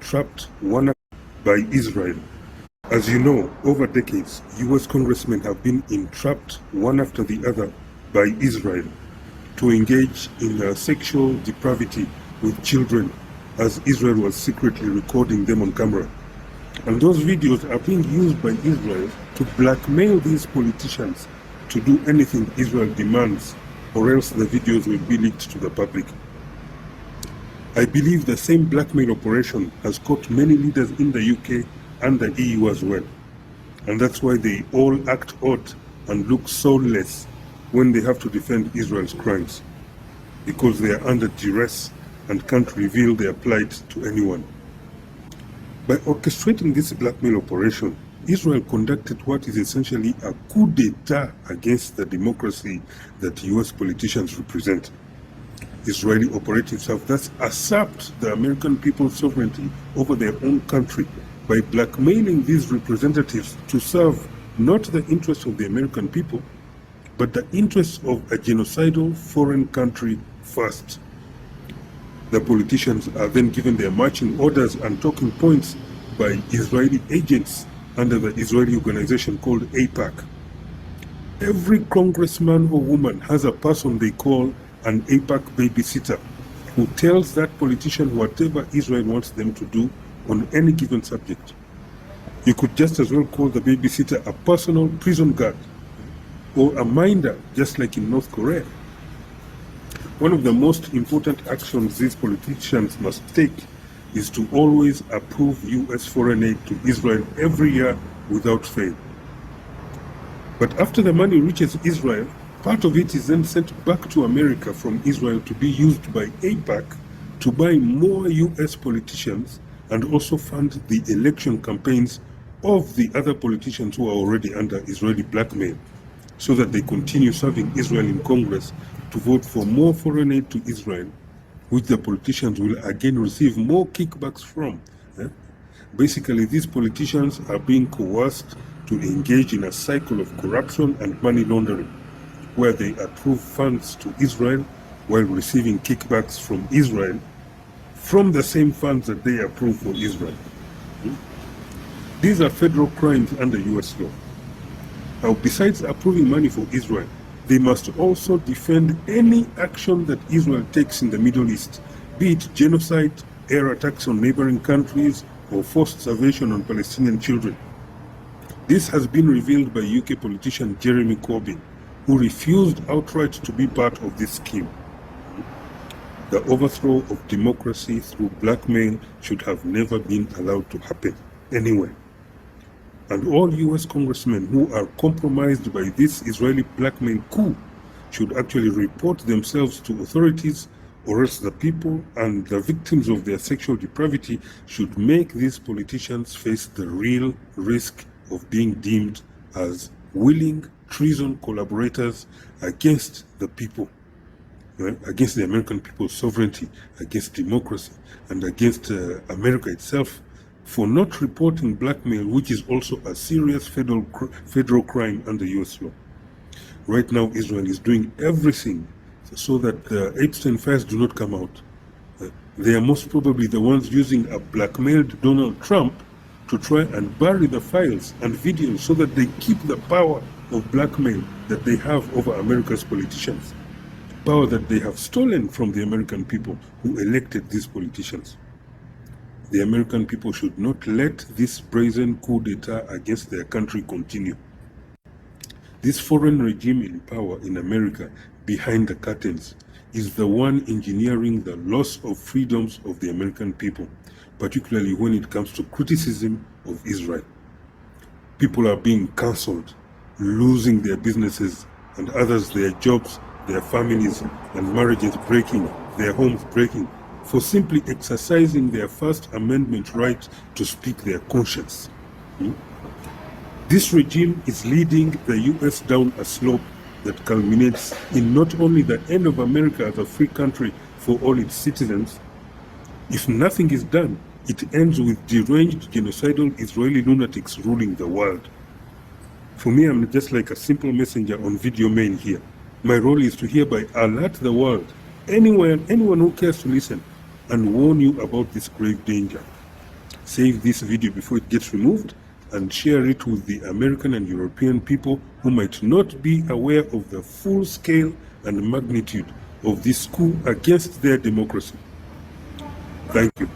entrapped by Israel. As you know, over decades, US congressmen have been entrapped one after the other by Israel to engage in sexual depravity with children, as Israel was secretly recording them on camera. And those videos are being used by Israel to blackmail these politicians to do anything Israel demands, or else the videos will be leaked to the public. I believe the same blackmail operation has caught many leaders in the UK and the EU as well. And that's why they all act odd and look soulless when they have to defend Israel's crimes, because they are under duress and can't reveal their plight to anyone. By orchestrating this blackmail operation, Israel conducted what is essentially a coup d'etat against the democracy that US politicians represent. Israeli operatives have thus usurped the American people's sovereignty over their own country by blackmailing these representatives to serve not the interests of the American people, but the interests of a genocidal foreign country first. The politicians are then given their marching orders and talking points by Israeli agents under the Israeli organization called AIPAC. Every congressman or woman has a person they call an AIPAC babysitter who tells that politician whatever Israel wants them to do on any given subject. You could just as well call the babysitter a personal prison guard or a minder, just like in North Korea. One of the most important actions these politicians must take is to always approve US foreign aid to Israel every year without fail. But after the money reaches Israel, part of it is then sent back to America from Israel to be used by AIPAC to buy more US politicians and also fund the election campaigns of the other politicians who are already under Israeli blackmail, so that they continue serving Israel in Congress to vote for more foreign aid to Israel, which the politicians will again receive more kickbacks from. Basically, these politicians are being coerced to engage in a cycle of corruption and money laundering, where they approve funds to Israel while receiving kickbacks from Israel from the same funds that they approve for Israel. These are federal crimes under US law. Now, besides approving money for Israel, they must also defend any action that Israel takes in the Middle East, be it genocide, air attacks on neighboring countries, or forced starvation on Palestinian children. This has been revealed by UK politician Jeremy Corbyn, who refused outright to be part of this scheme. The overthrow of democracy through blackmail should have never been allowed to happen anywhere. And all US congressmen who are compromised by this Israeli blackmail coup should actually report themselves to authorities, or else the people and the victims of their sexual depravity should make these politicians face the real risk of being deemed as willing treason collaborators against the people, against the American people's sovereignty, against democracy, and against America itself, for not reporting blackmail, which is also a serious federal crime under US law. Right now, Israel is doing everything so that the Epstein files do not come out. They are most probably the ones using a blackmailed Donald Trump to try and bury the files and videos so that they keep the power of blackmail that they have over America's politicians. Power that they have stolen from the American people who elected these politicians. The American people should not let this brazen coup d'etat against their country continue. This foreign regime in power in America, behind the curtains, is the one engineering the loss of freedoms of the American people, particularly when it comes to criticism of Israel. People are being cancelled, losing their businesses, and others their jobs, their families and marriages breaking, their homes breaking, for simply exercising their First Amendment right to speak their conscience. This regime is leading the US down a slope that culminates in not only the end of America as a free country for all its citizens. If nothing is done, it ends with deranged, genocidal Israeli lunatics ruling the world. For me, I'm just like a simple messenger on video main here. My role is to hereby alert the world, anyone who cares to listen, and warn you about this grave danger. save this video before it gets removed and share it with the American and European people who might not be aware of the full scale and magnitude of this coup against their democracy. Thank you.